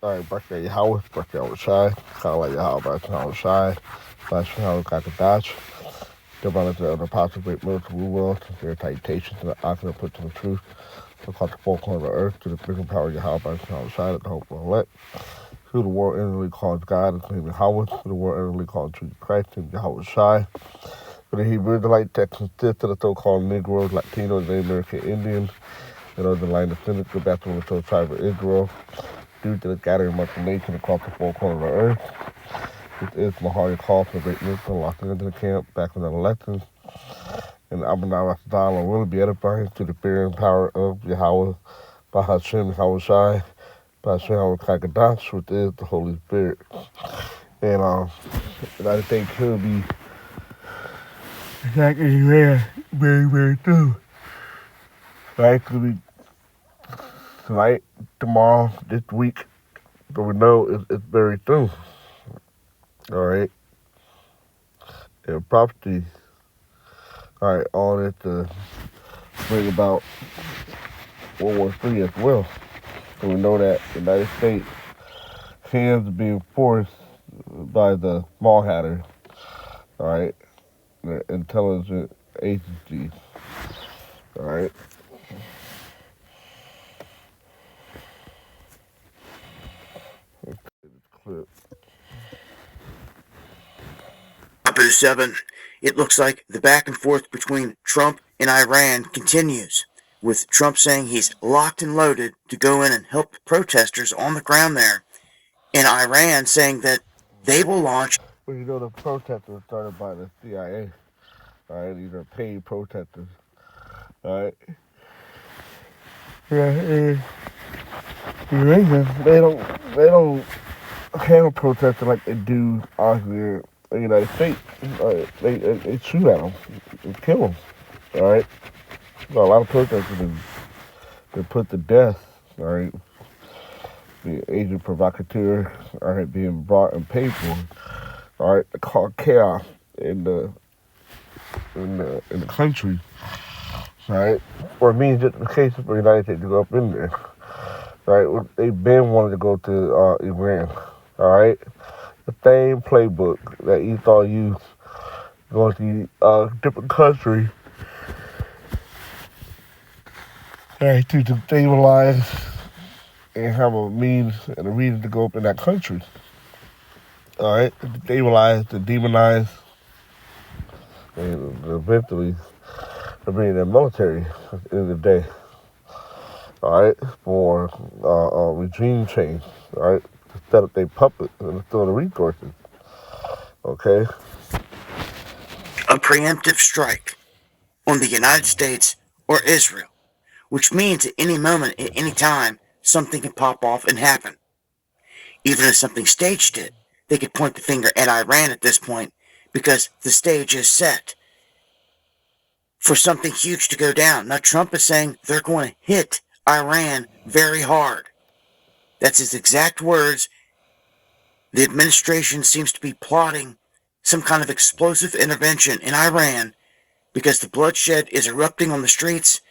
All right, birthday Yahweh, birthday Shai, Kala Yahweh, birthday Shai, Bash Yahweh Kakadash, Divine to the apostle, great military world, their citation to the author put to the truth, to cause the four corners of the earth, to the bigger power of Yahweh, birthday Shai, the hope of elect, to the world inwardly called God, its name Yahweh, to the world inwardly called Jesus Christ, named Yahweh Shai, to the Hebrew Israelite, Texans, to the so-called Negroes, Latinos, Native American Indians, and other line descendants, go back to the soul tribe of Israel, due to the gathering of the nation across the four corners of the earth. This is Mahari call for great wisdom, locked into the camp, back from the elections, and Abinah Rasdal will be edifying to the fear and power of Yahweh, by Hashem, Yahweh Shai, by Hashem, Yahweh Kakadash, which is the Holy Spirit. And I think he'll be exactly very soon. Right? Could be tonight, tomorrow, this week, but we know it's very soon. All right? And prophecy, all right, all this to bring about World War III as well. And we know that the United States hands are being forced by the Mall Hatter, all right, the intelligence agencies, all right. Clip. Abu 7, it looks like the back and forth between Trump and Iran continues, with Trump saying he's locked and loaded to go in and help the protesters on the ground there, and Iran saying that they will launch. Well, you know, the protesters started by the CIA, all right, these are paid protesters, all right. Yeah, they don't handle protesters like they do out here in the United States. They shoot at them and kill them, all right. So a lot of protesters been put to death, all right. The agent provocateur, all right, being brought and paid for, all right, to cause chaos in the country, all right, or means justification for the United States to go up in there, all right. They've been wanting to go to Iran, all right. The same playbook that Esau used going to different countries, all right, to destabilize and have a means and a reason to go up in that country. All right, to destabilize, to demonize, and eventually to bring their military at the end of the day. All right, for regime change. All right, to set up their puppet and store the resources. Okay. A preemptive strike on the United States or Israel, which means at any moment, at any time, something can pop off and happen. Even if something staged it, they could point the finger at Iran at this point because the stage is set for something huge to go down. Now, Trump is saying they're going to hit Iran very hard. That's his exact words. The administration seems to be plotting some kind of explosive intervention in Iran because the bloodshed is erupting on the streets,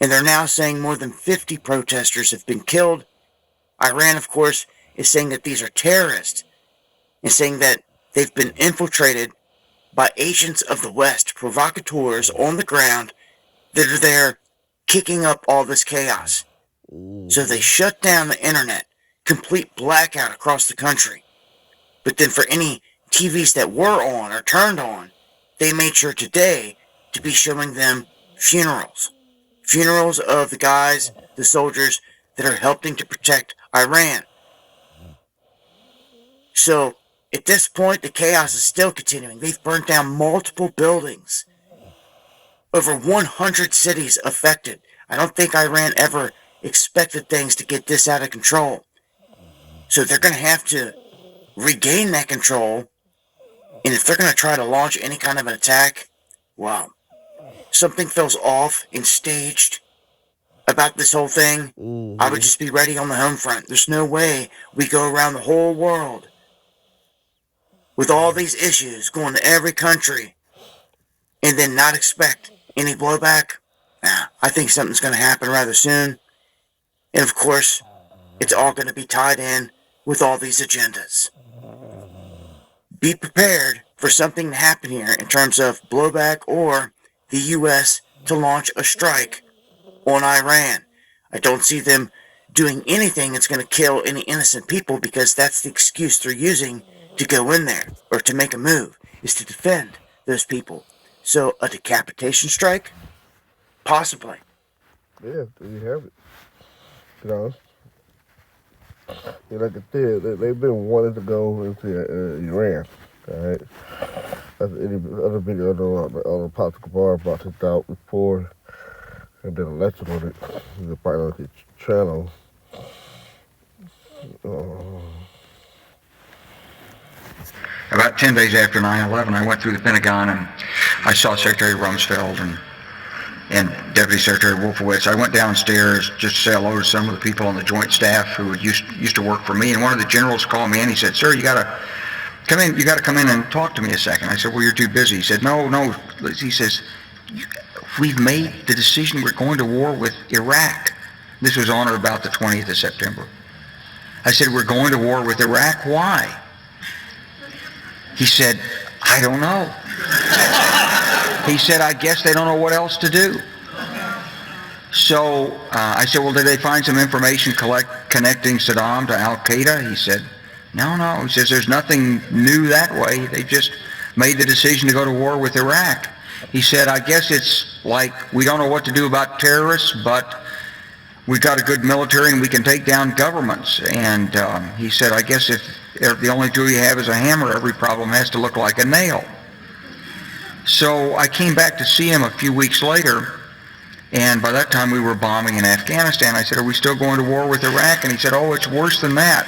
and they're now saying more than 50 protesters have been killed. Iran, of course, is saying that these are terrorists and saying that they've been infiltrated by agents of the West, provocateurs on the ground that are there kicking up all this chaos. So they shut down the internet, complete blackout across the country. But then for any TVs that were on or turned on, they made sure today to be showing them funerals. Funerals of the guys, the soldiers that are helping to protect Iran. So at this point, the chaos is still continuing. They've burnt down multiple buildings. Over 100 cities affected. I don't think Iran ever expected things to get this out of control. So they're going to have to regain that control. And if they're going to try to launch any kind of an attack, well, something feels off and staged about this whole thing. I would just be ready on the home front. There's no way we go around the whole world with all these issues going to every country and then not expect any blowback. Nah, I think something's going to happen rather soon. And of course, it's all going to be tied in with all these agendas. Be prepared for something to happen here in terms of blowback or the U.S. to launch a strike on Iran. I don't see them doing anything that's going to kill any innocent people because that's the excuse they're using to go in there or to make a move, is to defend those people. So a decapitation strike? Possibly. Yeah, there you have it. You know, like I said, they've been wanting to go into Iran. All right. That's any other video on the political bar brought this out before and did a lecture on it. You can find on his channel. About 10 days after 9/11, I went through the Pentagon and I saw Secretary Rumsfeld and Deputy Secretary Wolfowitz. I went downstairs just to say hello to some of the people on the Joint Staff who used to work for me, and one of the generals called me and he said, "Sir, you gotta come in. You gotta come in and talk to me a second." I said, "Well, you're too busy." He said, "No." He says, "We've made the decision. We're going to war with Iraq." This was on or about the 20th of September. I said, "We're going to war with Iraq. Why?" He said, "I don't know." He said, "I guess they don't know what else to do." So I said, "Well, did they find some information connecting Saddam to Al-Qaeda?" He said, No. He says, "There's nothing new that way. They just made the decision to go to war with Iraq." He said, "I guess it's like we don't know what to do about terrorists, but we've got a good military and we can take down governments." And he said, "I guess if the only tool you have is a hammer, every problem has to look like a nail." So I came back to see him a few weeks later, and by that time we were bombing in Afghanistan. I said, "Are we still going to war with Iraq?" And he said, "Oh, it's worse than that."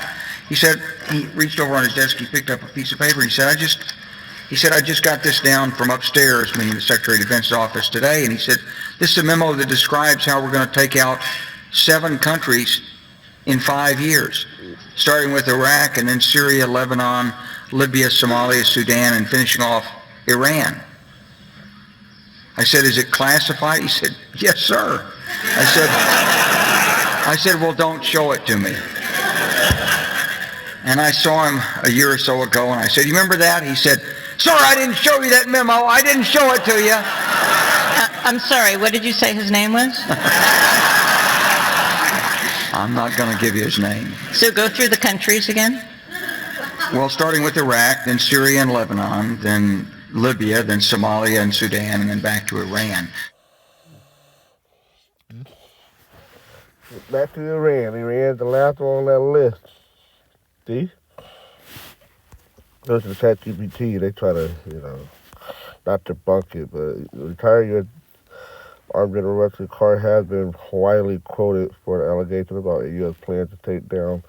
He said, he reached over on his desk, he picked up a piece of paper, he said, I just got this down from upstairs," meaning the Secretary of Defense's office today, and he said, "This is a memo that describes how we're going to take out 7 countries in 5 years, starting with Iraq and then Syria, Lebanon, Libya, Somalia, Sudan, and finishing off Iran." I said, "Is it classified?" He said, "Yes, sir." I said, "Well, don't show it to me." And I saw him a year or so ago, and I said, "You remember that?" He said, "Sir, I didn't show you that memo. I didn't show it to you." I'm sorry, what did you say his name was? I'm not going to give you his name. So go through the countries again. Well, starting with Iraq, then Syria and Lebanon, then Libya, then Somalia and Sudan, and then back to Iran. Back to Iran. Iran's the last one on that list. See? Those are ChatGPT. They try to, not debunk it, but retire your Armed General Wesley Clark has been widely quoted for the allegation about a U.S. plan to take down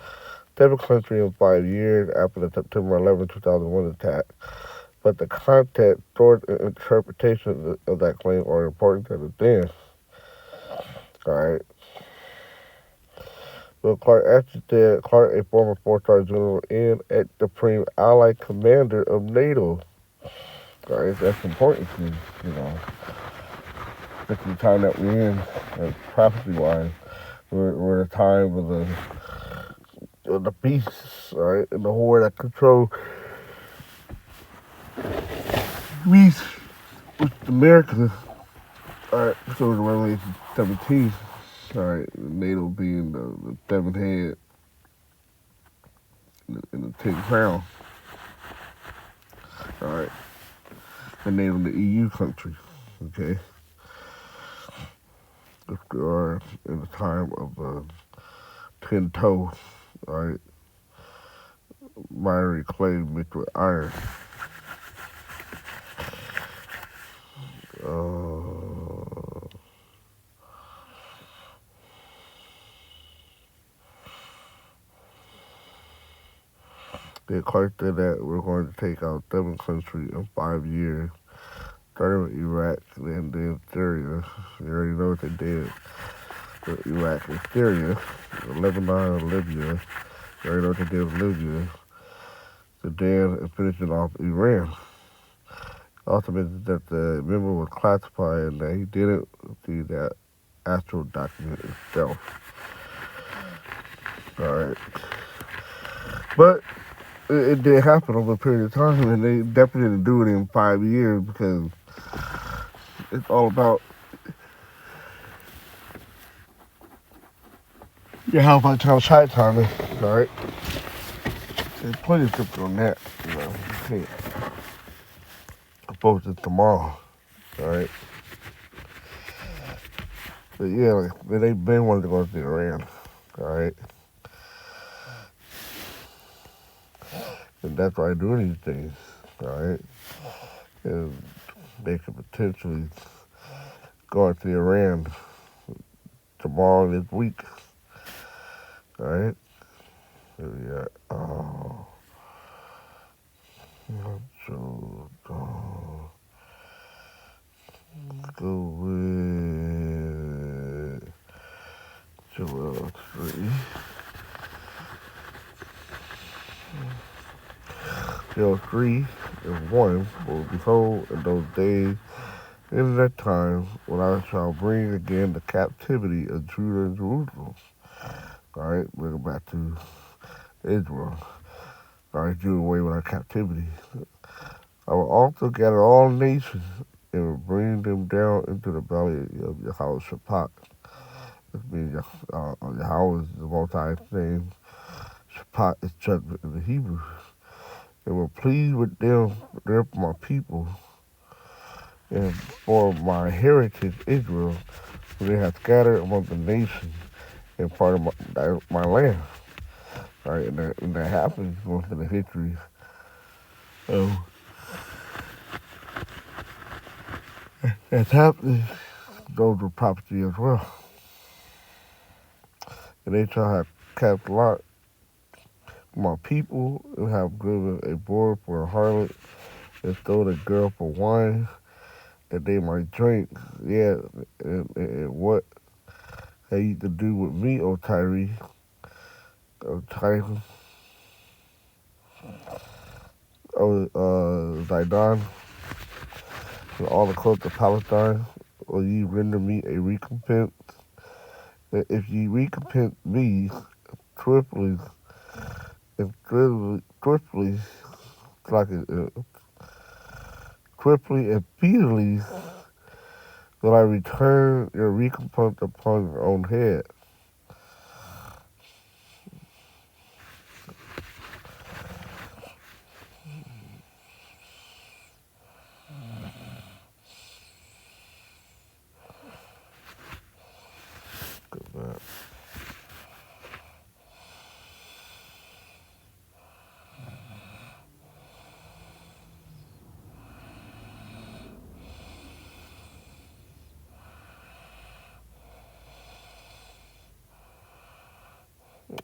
7 countries in 5 years after the September 11, 2001 attack. But the context, source, and interpretation of that claim are important to understand. All right. Bill Clark actually said Clark, a former 4-star general and ex-supreme allied commander of NATO. All right, that's important to, at the time that we're in, prophecy-wise. We're at a time of the beasts, all right, and the horde that control Greece with America. All right, so the Revelation 17. All right, NATO being the 7th head and the 10th crown. All right, and NATO the EU countries. Okay, if they are in the time of 10 toe. All right, miry clay mixed with iron. Clark said that we're going to take out 7 countries in 5 years, starting with Iraq and then Syria. You already know what they did with Iraq and Syria, Lebanon and Libya. You already know what they did with Libya. Sudan and finishing off Iran. Also mentioned that the memo was classified and that he didn't see that actual document itself. All right. But it did happen over a period of time, and they definitely didn't do it in 5 years because it's all about your how much how tight time is, all right? There's plenty of scripture on that, you know. You can't post it tomorrow, all right? But yeah, like, they been wanting to go to Iran, all right? And that's why they're doing these things, all right? And they could potentially go to Iran tomorrow this week, all right? So yeah, so go with Joel 3. Joel 3 and 1. For behold, in those days, in that time, when I shall bring again the captivity of Judah and Jerusalem. All right, bring it back to Israel. All right, do away with our captivity. I will also gather all nations and will bring them down into the valley of Yahweh Shaphat. This means Yahweh is the Most High's name. Shaphat is judgment in the Hebrew. And will plead with them, they're my people, and for my heritage Israel, who they have scattered among the nations and part of my land. All right, and that happens going through the history of that's happening. Those were property as well. And they shall have cast lot my people and have given a boy for a harlot and stole a girl for wine that they might drink. Yeah, and what have you to do with me, O Tyre, O Tyre, O Zidon, and all the coasts of Palestine? Will ye render me a recompense? And if ye recompense me swiftly and swiftly, like swiftly and speedily, will I return your recompense upon your own head.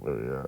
Yeah.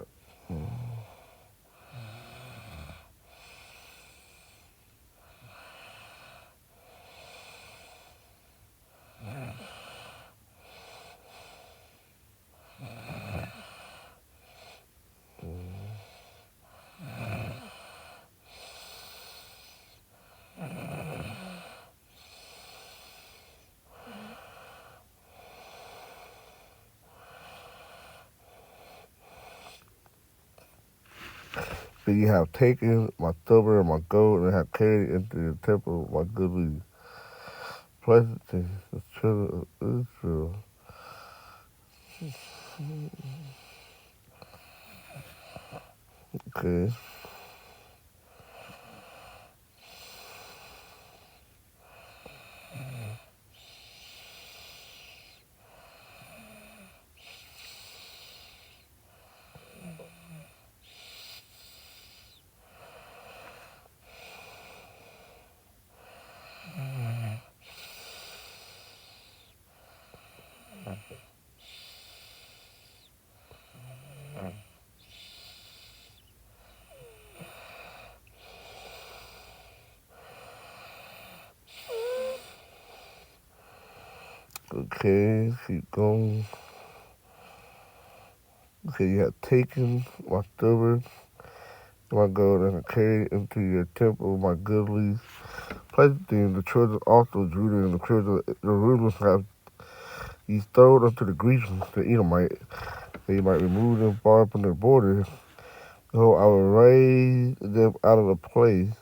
So you have taken my silver and my gold and have carried into the temple my goodly pleasant things, the children of Israel. Okay. Okay, keep going. Okay, you have taken my silver, my gold, and have carried into your temple my goodly pleasant things. The children also of Judah and the children of Jerusalem have ye stole unto the Grecians, the Edomite, that you might remove them far from their borders, So I will raise them out of the place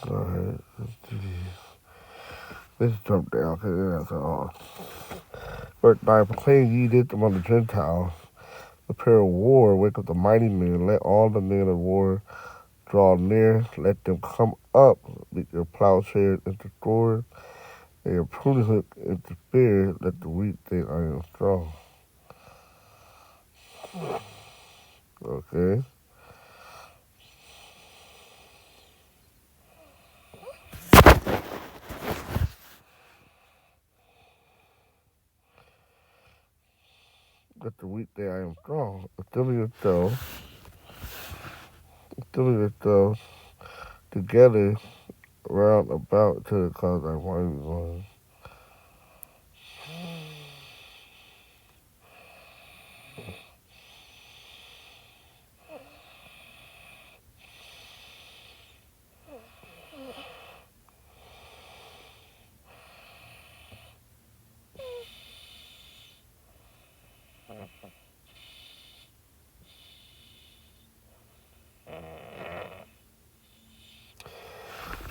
Alright, let's jump down because that's all. Verse 9, proclaim ye this among the Gentiles, prepare a war, wake up the mighty men, let all the men of war draw near, let them come up, beat your plowshares into swords, and your pruning hook into spears, let the weak think I am strong. Okay. Let the weak think I am strong. Assemble yourselves together round about to the cause I mighty one.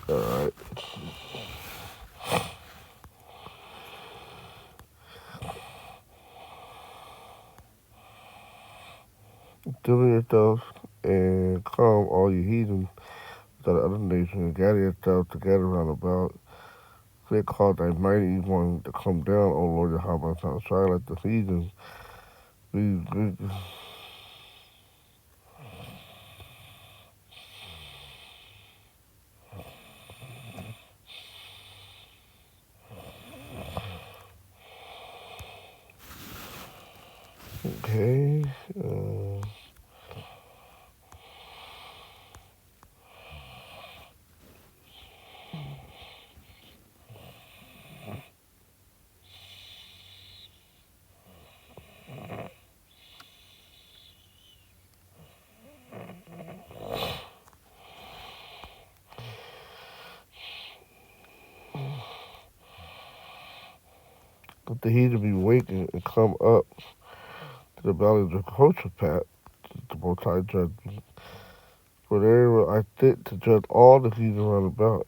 Alright. Assemble yourselves and come, all you heathens of the other nations, and gather yourselves together round about. They called thy mighty one to come down, O Lord Yahweh, shine like the heathens. Okay. Let the heathen be wakened and come up to the valley of Jehoshaphat, the Most High judgment. For there will I sit to judge all the heathen round about.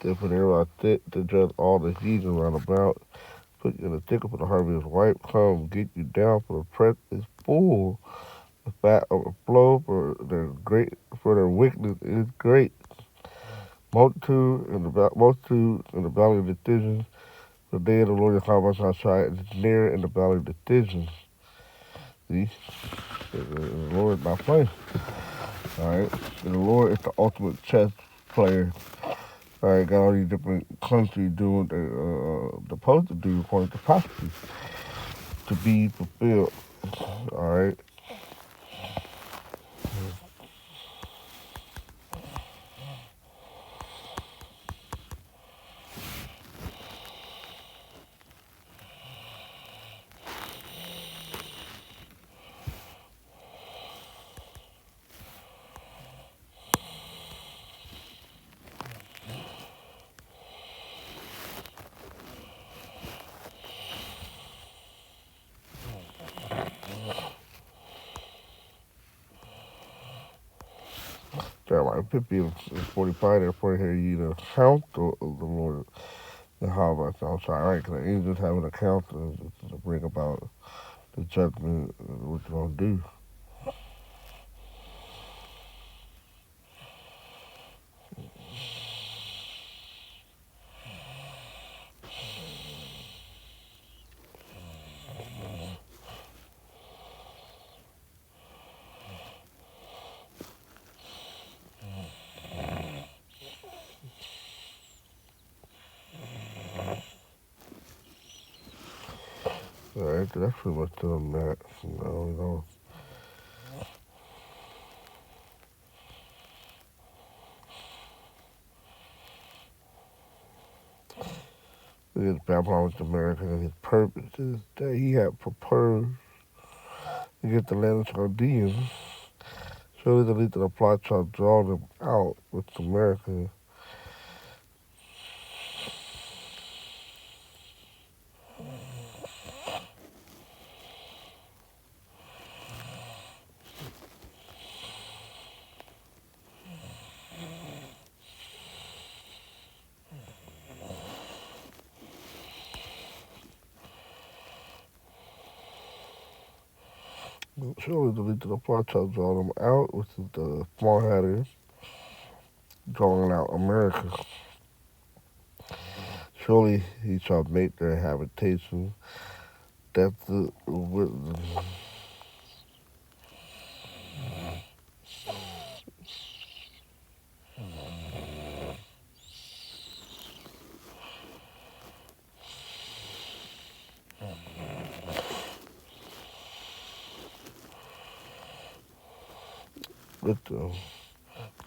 Therefore there will I sit to judge all the heathen round about. Put you in the thicket, for the harvest is ripe. Come, get you down, for the press is full. The fat overflow, for their wickedness is great. Multitude in the valley of decisions. The day of the Lord Yahweh Shai is near in the valley of decisions. See, the Lord is not playing. All right, and the Lord is the ultimate chess player. All right, got all these different countries doing what they're supposed to do according to prophecy to be fulfilled. All right. Jeremiah 50 and 45, therefore hear ye the account of the Lord. The Hava, I'm sorry, right? Because the angels have an account to bring about the judgment, what you're going to do. All right, that's pretty much on that. You know. His Babylon with America and his purposes that he had proposed to get the land of Chaldeans. Surely the lead of the plot shall draw them out with America. Surely the lead of the plot shall draw them out, which is the small hatters, drawing out America. Surely he shall make their habitation. That's the with them.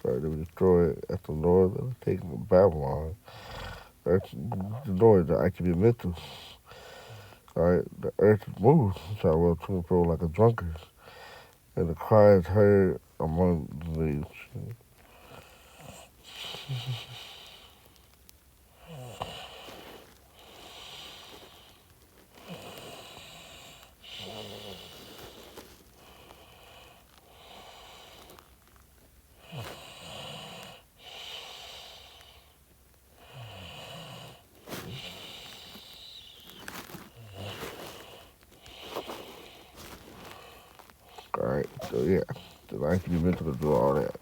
Sorry, they were destroyed at the Lord that was taken from Babylon. That's the Lord that I can be mental. Alright, the earth is moved, shall well to and fro like a drunkard, and the cry is heard among the nations. Alright, so yeah, the I can be mental to do all that.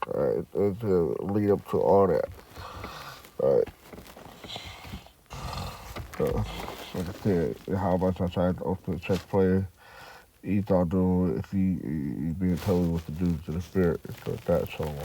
Alright, to lead up to all that. Alright. So, like I said, how about I tried to open the chess player? Esau doing if he being told what to do to the spirit. So that's so on.